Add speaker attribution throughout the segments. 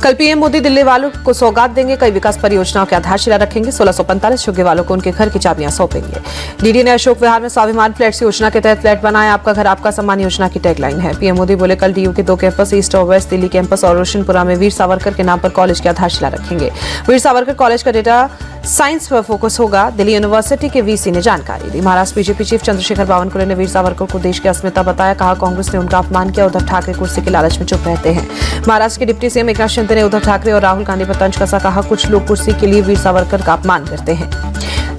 Speaker 1: कल पीएम मोदी दिल्ली वालों को सौगात देंगे, कई विकास परियोजनाओं की आधारशिला रखेंगे, 1645 योग्य वालों को उनके घर की चाबियां सौंपेंगे। डीडी ने अशोक विहार में स्वाभिमान फ्लैट्स योजना के तहत फ्लैट बनाया, आपका घर आपका सम्मान योजना की टैगलाइन है। पीएम मोदी बोले कल डीयू के 2 कैंपस ईस्ट और वेस्ट दिल्ली कैंपस और रोशनपुरा में वीर सावरकर के नाम पर कॉलेज की आधारशिला रखेंगे। वीर सावरकर कॉलेज का डेटा साइंस पर फोकस होगा, दिल्ली यूनिवर्सिटी के वीसी ने जानकारी दी। महाराष्ट्र बीजेपी चीफ चंद्रशेखर बावनकुले ने वीर सावरकर को देश की अस्मिता बताया, कहा कांग्रेस ने उनका अपमान किया, उद्धव ठाकरे कुर्सी के लालच में चुप रहते हैं। महाराष्ट्र के डिप्टी सीएम एकनाथ शिंदे ने उद्धव ठाकरे और राहुल गांधी पर तंज कसा, कहा कुछ लोग कुर्सी के लिए वीर सावरकर का अपमान करते हैं।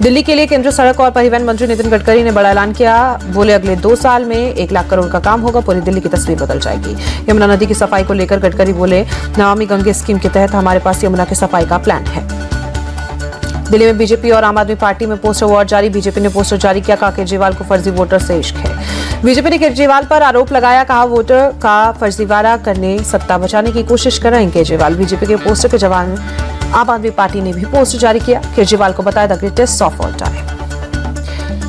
Speaker 1: दिल्ली के लिए केंद्रीय सड़क और परिवहन मंत्री नितिन गडकरी ने बड़ा ऐलान किया, बोले अगले 2 साल में 1 लाख करोड़ का काम होगा, पूरी दिल्ली की तस्वीर बदल जाएगी। यमुना नदी की सफाई को लेकर गडकरी बोले नमामि गंगे स्कीम के तहत हमारे पास यमुना की सफाई का प्लान है। दिल्ली में बीजेपी और आम आदमी पार्टी में पोस्टर वॉर जारी, बीजेपी ने पोस्टर जारी किया, कहा केजरीवाल को फर्जी वोटर से इश्क है। बीजेपी ने केजरीवाल पर आरोप लगाया, कहा वोटर का फर्जीवाड़ा करने सत्ता बचाने की कोशिश कर रहे हैं केजरीवाल। बीजेपी के पोस्टर के जवाब में आम आदमी पार्टी ने भी पोस्टर जारी किया, केजरीवाल को बताया the greatest of all time.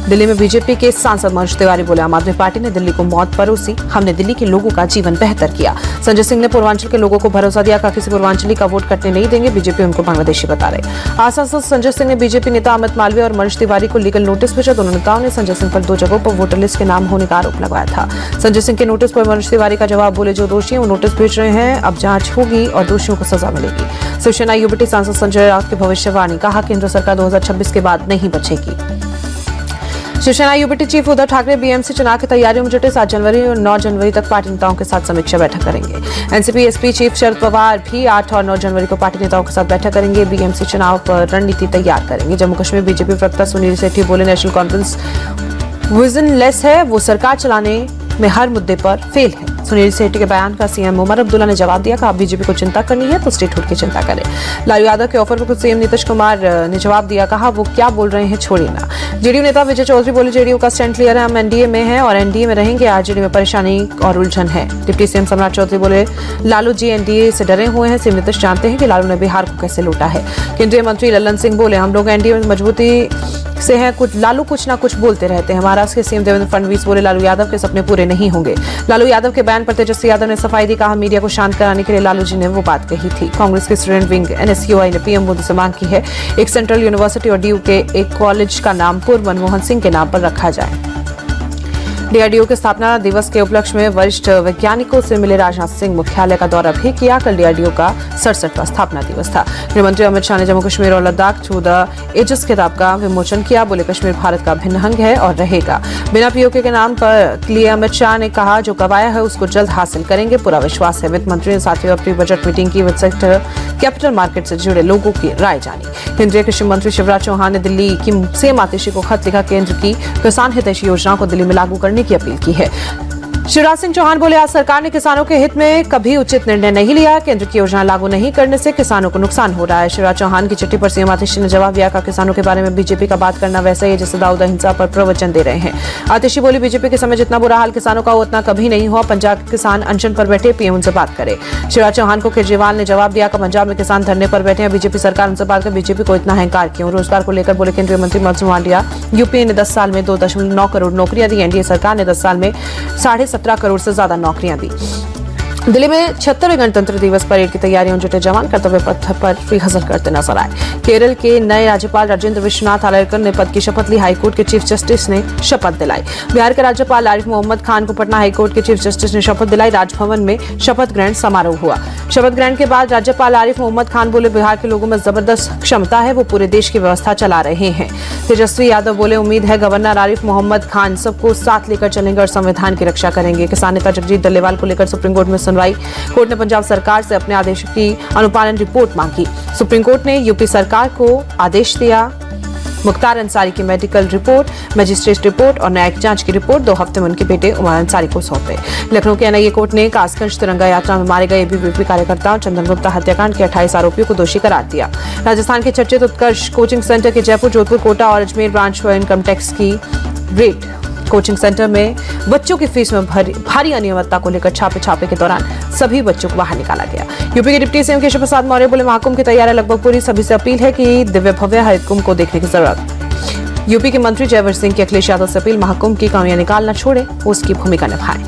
Speaker 1: Delhi में बीजेपी के सांसद मनोज तिवारी बोले आम आदमी पार्टी ने दिल्ली को मौत परोसी, हमने दिल्ली के लोगों का जीवन बेहतर किया। संजय सिंह ने पूर्वांचल के लोगों को भरोसा दिया, कहा किसी पूर्वांचली का वोट कटने नहीं देंगे, बीजेपी उनको बांग्लादेशी बता रहे। आज सांसद संजय सिंह ने बीजेपी नेता अमित मालवीय और मनोज तिवारी को लीगल नोटिस भेजा। दोनों नेताओं ने संजय सिंह पर 2 जगहों पर वोटर लिस्ट के नाम होने का आरोप लगाया था। संजय सिंह के नोटिस पर मनोज तिवारी का जवाब, बोले जो दोषी हैं वो नोटिस भेज रहे हैं, अब जांच होगी और दोषियों को सजा मिलेगी। शिवसेना यूबीटी सांसद संजय राउत की भविष्यवाणी, कहा केंद्र सरकार 2026 के बाद नहीं बचेगी। Shiv Sena UBT chief Uddhav Thackeray BMC चुनाव की तैयारियों में जुटे, 7 जनवरी और 9 जनवरी तक पार्टी नेताओं के साथ समीक्षा बैठक करेंगे। NCP SP chief Sharad Pawar भी 8 और 9 जनवरी को पार्टी नेताओं के साथ बैठक करेंगे, बीएमसी चुनाव पर रणनीति तैयार करेंगे। जम्मू कश्मीर बीजेपी प्रवक्ता सुनील सेठी बोले नेशनल कॉन्फ्रेंस विजनलेस है, वो सरकार चलाने में हर मुद्दे पर फेल है। सुनील सेठी के बयान का सीएम उमर अब्दुल्ला ने जवाब दिया, कहा बीजेपी को चिंता करनी है तो स्टेटहुड की चिंता करें। लालू यादव के ऑफर पर खुद सीएम नीतीश कुमार ने जवाब दिया, कहा वो क्या बोल रहे हैं छोड़िए ना। जेडीयू नेता विजय चौधरी बोले जेडीयू का स्टैंड क्लियर है, हम एनडीए में हैं और एनडीए में रहेंगे, आरजेडी में परेशानी और उलझन है। डिप्टी सीएम सम्राट चौधरी बोले लालू जी एनडीए से डरे हुए हैं, सीएम नीतीश जानते हैं कि लालू ने बिहार को कैसे लूटा है। केंद्रीय मंत्री लल्लन सिंह बोले हम लोग एनडीए में मजबूती से हैं, लालू कुछ ना कुछ बोलते रहते हैं। महाराष्ट्र के सीएम देवेंद्र फडणवीस बोले लालू यादव के सपने पूरे नहीं होंगे। लालू यादव के बयान पर तेजस्वी यादव ने सफाई दी, कहा मीडिया को शांत कराने के लिए लालू जी ने वो बात कही थी। कांग्रेस के स्टूडेंट विंग एनएसयूआई ने पीएम मोदी से मांग की है एक सेंट्रल यूनिवर्सिटी और डीयू के एक कॉलेज का नाम पूर्व मनमोहन सिंह के नाम पर रखा जाए। डीआरडीओ के स्थापना दिवस के उपलक्ष्य में वरिष्ठ वैज्ञानिकों से मिले राजनाथ सिंह, मुख्यालय का दौरा भी किया। कल डीआरडीओ का 67वां स्थापना दिवस था। गृहमंत्री अमित शाह ने जम्मू कश्मीर और लद्दाख थ्रू द एजिस किताब का विमोचन किया, बोले कश्मीर भारत का अभिन्न अंग है और रहेगा। बिना पीओके के नाम पर लिए अमित शाह ने कहा जो गवाया है उसको जल्द हासिल करेंगे, पूरा विश्वास है। वित्त मंत्री ने 7वीं प्री बजट मीटिंग की, वित्त सेक्टर कैपिटल मार्केट से जुड़े लोगों की राय जानी। केंद्रीय कृषि मंत्री शिवराज चौहान ने दिल्ली की सीएम आतिशी को खत लिखा, केंद्र की किसान हितैषी योजनाओं को दिल्ली में लागू करने की अपील की है। शिवराज सिंह चौहान बोले आज सरकार ने किसानों के हित में कभी उचित निर्णय नहीं लिया, केंद्र की योजना लागू नहीं करने से किसानों को नुकसान हो रहा है। शिवराज चौहान की चिट्ठी पर सीएम आतिशी ने जवाब दिया, कहा किसानों के बारे में बीजेपी का बात करना वैसा ही है जैसे दाऊद हिंसा पर प्रवचन दे रहे हैं। आतिशी बोली बीजेपी के समय जितना बुरा हाल किसानों का उतना कभी नहीं हुआ, पंजाब के किसान अनशन पर बैठे, पीएम उनसे बात करे। शिवराज चौहान को केजरीवाल ने जवाब दिया, कि पंजाब में किसान धरने पर बैठे हैं, बीजेपी सरकार उनसे बात कर, बीजेपी को इतना अहंकार क्यों। रोजगार को लेकर बोले केंद्रीय मंत्री मनसुख मांडविया, यूपीए ने 10 साल में 2.9 करोड़ नौकरियां दी, एनडीए सरकार ने 10 साल में 17.5 करोड़ से ज्यादा नौकरियां दी। दिल्ली में 76वें गणतंत्र दिवस परेड की तैयारियों जुटे जवान कर्तव्य पथ पर रिहर्सल करते नजर आए। केरल के नए राज्यपाल राजेंद्र विश्वनाथ आर्लेकर ने पद की शपथ ली, हाईकोर्ट के चीफ जस्टिस ने शपथ दिलाई। बिहार के राज्यपाल आरिफ मोहम्मद खान को पटना हाईकोर्ट के चीफ जस्टिस ने शपथ दिलाई। राजभवन में शपथ ग्रहण समारोह हुआ। शपथ ग्रहण के बाद राज्यपाल आरिफ मोहम्मद खान बोले बिहार के लोगों में जबरदस्त क्षमता है, वो पूरे देश की व्यवस्था चला रहे हैं। तेजस्वी यादव बोले उम्मीद है गवर्नर आरिफ मोहम्मद खान सबको साथ लेकर चलेंगे और संविधान की रक्षा करेंगे। किसान नेता जगजीत डल्लेवाल को लेकर सुप्रीम कोर्ट में सुनवाई, कोर्ट ने पंजाब सरकार से अपने आदेश की अनुपालन रिपोर्ट मांगी। सुप्रीम कोर्ट ने यूपी सरकार को आदेश दिया मुख्तार अंसारी की मेडिकल रिपोर्ट, मजिस्ट्रेट रिपोर्ट और न्यायिक जांच की रिपोर्ट 2 हफ्ते में उनके बेटे उमर अंसारी को सौंपे। लखनऊ के एनआईए कोर्ट ने कासगंज तिरंगा यात्रा में मारे गए एबीवीपी कार्यकर्ताओं चंदन गुप्ता हत्याकांड के 28 आरोपियों को दोषी करार दिया। राजस्थान के चर्चित उत्कर्ष कोचिंग सेंटर के जयपुर, जोधपुर, कोटा और अजमेर ब्रांच पर इनकम टैक्स की रेड। कोचिंग सेंटर में बच्चों की फीस में भारी अनियमितता को लेकर छापे के दौरान सभी बच्चों को बाहर निकाला गया। यूपी के डिप्टी सीएम केशव प्रसाद मौर्य बोले महाकुंभ की तैयारियां लगभग पूरी, सभी से अपील है कि दिव्य भव्य हरितकुंभ को देखने की जरूरत। यूपी के मंत्री जयवीर सिंह की अखिलेश यादव से अपील, महाकुंभ की कमियां निकालना छोड़े, उसकी भूमिका निभाएं।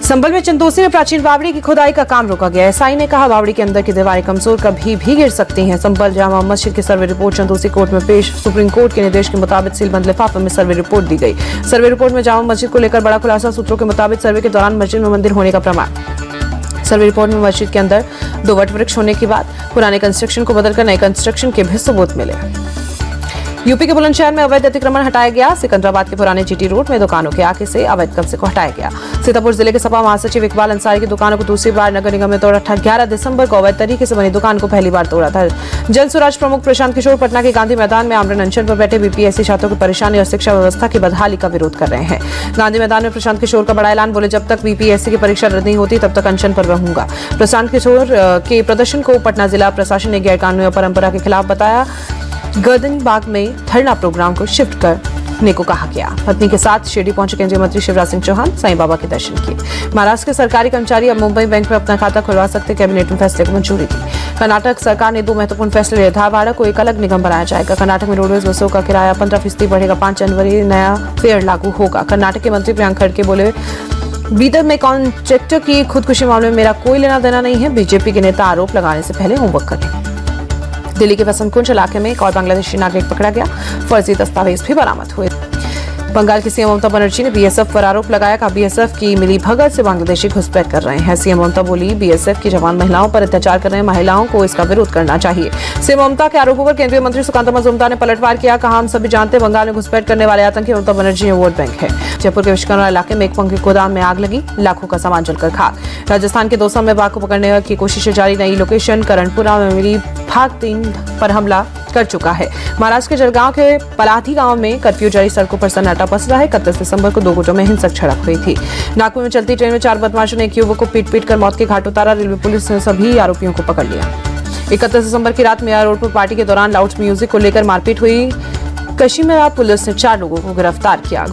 Speaker 1: संभल में चंदोसी में प्राचीन बावड़ी की खुदाई का काम रोका गया। एसआई ने कहा बावड़ी के अंदर की दीवारें कमजोर कभी भी गिर सकती हैं। संभल जामा मस्जिद की सर्वे रिपोर्ट चंदोसी कोर्ट में पेश। सुप्रीम कोर्ट के निर्देश के मुताबिक सीलबंद लिफाफे में सर्वे रिपोर्ट दी गई। सर्वे रिपोर्ट में जामा मस्जिद को लेकर बड़ा खुलासा। सूत्रों के मुताबिक सर्वे के दौरान मस्जिद में मंदिर होने का प्रमाण। सर्वे रिपोर्ट में मस्जिद के अंदर 2 वट वृक्ष होने की बात। पुराने कंस्ट्रक्शन को बदलकर नए कंस्ट्रक्शन के भी सबूत मिले। यूपी के बुलंदशहर में अवैध अतिक्रमण हटाया गया। सिकंदराबाद के पुराने जीटी रोड में दुकानों के आगे से अवैध कब्जे को हटाया गया। सीतापुर जिले के सपा महासचिव इकबाल अंसारी की दुकानों को दूसरी बार नगर निगम ने तोड़ा। 11 दिसंबर को अवैध तरीके से बनी दुकान को पहली बार तोड़ा था। जन स्वराज प्रमुख प्रशांत किशोर पटना के गांधी मैदान में आमरण अनशन पर बैठे बीपीएससी छात्रों की परेशानी और शिक्षा व्यवस्था की बदहाली का विरोध कर रहे हैं। गांधी मैदान में प्रशांत किशोर का बड़ा ऐलान। बोले जब तक बीपीएससी की परीक्षा रद्द नहीं होती तब तक अनशन पर रहूंगा। प्रशांत किशोर के प्रदर्शन को पटना जिला प्रशासन ने गैरकानूनी और परंपरा के खिलाफ बताया। गर्दन बाग में धरना प्रोग्राम को शिफ्ट करने को कहा गया। पत्नी के साथ शिरडी पहुंचे केंद्रीय मंत्री शिवराज सिंह चौहान। साईं बाबा के दर्शन किए। महाराष्ट्र के सरकारी कर्मचारी अब मुंबई बैंक में अपना खाता खुलवा सकते। कैबिनेट ने फैसले को मंजूरी दी। कर्नाटक सरकार ने 2 महत्वपूर्ण फैसले लिए। धारवाड़ा को एक अलग निगम बनाया जाएगा। कर्नाटक में रोडवेज बसों का किराया 15% बढ़ेगा। 5 जनवरी नया फेयर लागू होगा। कर्नाटक के मंत्री प्रियंक खड़गे बोले बीदर में कॉन्ट्रैक्टर की खुदकुशी मामले में मेरा कोई लेना देना नहीं है। बीजेपी के नेता आरोप लगाने से पहले होमवर्क करें। दिल्ली के वसंत कुंज इलाके में एक और बांग्लादेशी नागरिक पकड़ा गया। फर्जी दस्तावेज भी बरामद हुए। बंगाल की सीएम ममता बनर्जी ने बीएसएफ पर आरोप लगाया। कहा बीएसएफ की मिली भगत से बांग्लादेशी घुसपैठ कर रहे हैं। सीएम ममता बोली बीएसएफ की जवान महिलाओं पर अत्याचार कर रहे हैं। महिलाओं को इसका विरोध करना चाहिए। सीएम ममता के आरोपों पर केंद्रीय मंत्री सुकांता मजूमदार ने पलटवार किया। कहा हम सभी जानते हैं बंगाल में घुसपैठ करने वाले आतंकी ममता बनर्जी वोट बैंक है। जयपुर के विश्वकर्मा इलाके में एक पंखे गोदाम में आग लगी। लाखों का सामान जलकर खाक। राजस्थान के दौसा में बाघ को पकड़ने की कोशिशें जारी। नई लोकेशन करणपुरा में मिली भाग 3 पर हमला कर चुका है। महाराष्ट्र के जलगांव के पलाथी गांव में कर्फ्यू जारी। सड़कों पर सन्नाटा पस रहा है। 31 दिसंबर को 2 गुटों में हिंसक झड़प हुई थी। नागपुर में चलती ट्रेन में 4 बदमाशों ने एक युवक को पीट कर मौत के घाट उतारा। रेलवे पुलिस ने सभी आरोपियों को पकड़ लिया। 31 दिसंबर की रात मेयर रोड पर पार्टी के दौरान लाउड म्यूजिक को लेकर मारपीट हुई। कश्मीरा पुलिस ने 4 लोगों को गिरफ्तार किया।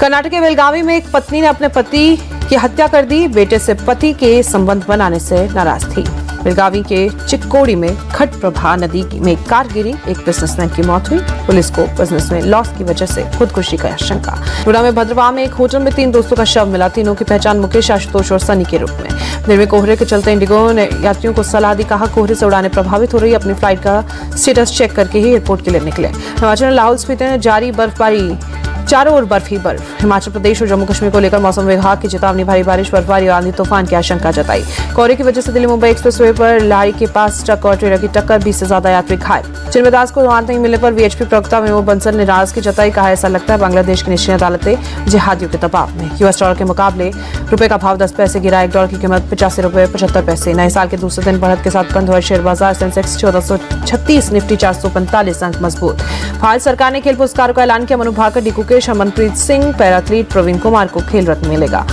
Speaker 1: कर्नाटक के बेलगावी में एक पत्नी ने अपने पति की हत्या कर दी। बेटे से पति के संबंध बनाने से नाराज थी। बेलगावी के चिक्कोड़ी में घटप्रभा नदी में कार गिरी। एक बिजनेसमैन की मौत हुई। पुलिस को बिजनेस में लॉस की वजह से खुदकुशी का आशंका। गुना में भद्रवाह में एक होटल में 3 दोस्तों का शव मिला। तीनों की पहचान मुकेश, आशुतोष और सनी के रूप में। दिन में कोहरे के चलते इंडिगो ने यात्रियों को सलाह दी। कहा कोहरे से उड़ानें प्रभावित हो रही। अपनी फ्लाइट का स्टेटस चेक करके ही एयरपोर्ट के लिए निकले। हिमाचल में लाहौल स्पीति में जारी बर्फबारी। चारों ओर बर्फ ही बर्फ। हिमाचल प्रदेश और जम्मू कश्मीर को लेकर मौसम विभाग की चेतावनी। भारी बारिश, बर्फबारी और आंधी तूफान की आशंका जताई। कोहरे की वजह से दिल्ली मुंबई एक्सप्रेसवे पर लारी के पास ट्रक और ट्रेलर की टक्कर। 20 से ज्यादा यात्री घायल। चिन्मय दास को जमानत नहीं मिलने पर वीएचपी प्रवक्ता विमोद बंसल ने नाराजगी जताई। कहा ऐसा लगता है बांग्लादेश की निचली अदालतें जिहादियों के दबाव में। यूएस डॉलर के मुकाबले रुपए का भाव 10 पैसे गिरा। $1 की कीमत 85 रुपए 75 पैसे। नए साल के दूसरे दिन बढ़त के साथ बंद हुआ शेयर बाजार। सेंसेक्स 1436, निफ्टी 445 अंक मजबूत। भारत सरकार ने खेल पुरस्कारों का ऐलान किया। मनु भाकर, डी कुकेश, हरमनप्रीत सिंह, पैराथलीट प्रवीण कुमार को खेल रत्न मिलेगा।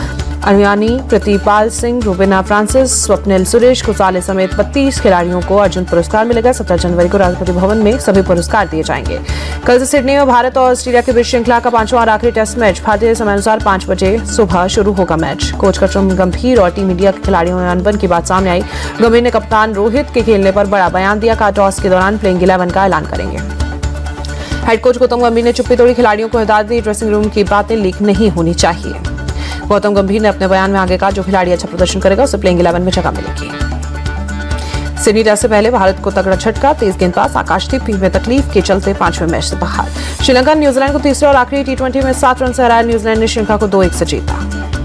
Speaker 1: अनयानी, प्रतिपाल सिंह, रूबेना फ्रांसिस, स्वप्निल सुरेश, कुसाले समेत 32 खिलाड़ियों को अर्जुन पुरस्कार मिलेगा। 17 जनवरी को राष्ट्रपति भवन में सभी पुरस्कार दिए जाएंगे। कल से सिडनी में भारत और ऑस्ट्रेलिया के बीच श्रृंखला का 5वां और आखिरी टेस्ट मैच भारतीय समयानुसार 5 बजे सुबह शुरू होगा। मैच कोच गौतम गंभीर और टीम इंडिया के खिलाड़ियों में अनबन की बात सामने आई। गंभीर ने कप्तान रोहित के खेलने पर बड़ा बयान दिया। कहा टॉस के दौरान प्लेइंग 11 का ऐलान करेंगे। हेड कोच गौतम गंभीर ने चुप्पी तोड़ी। खिलाड़ियों को हिदायत दी ड्रेसिंग रूम की बातें लीक नहीं होनी चाहिए। गौतम गंभीर ने अपने बयान में आगे कहा जो खिलाड़ी अच्छा प्रदर्शन करेगा उसे प्लेइंग 11 में जगह मिलेगी। सिडनी टेस्ट से पहले भारत को तगड़ा झटका। तेज गेंदबाज आकाशदीप में तकलीफ के चलते 5वें मैच से बाहर। श्रीलंका ने न्यूजीलैंड को तीसरे और आखिरी T20 में 7 रन से हराया। न्यूजीलैंड ने श्रृंखला को 2-1 से जीता।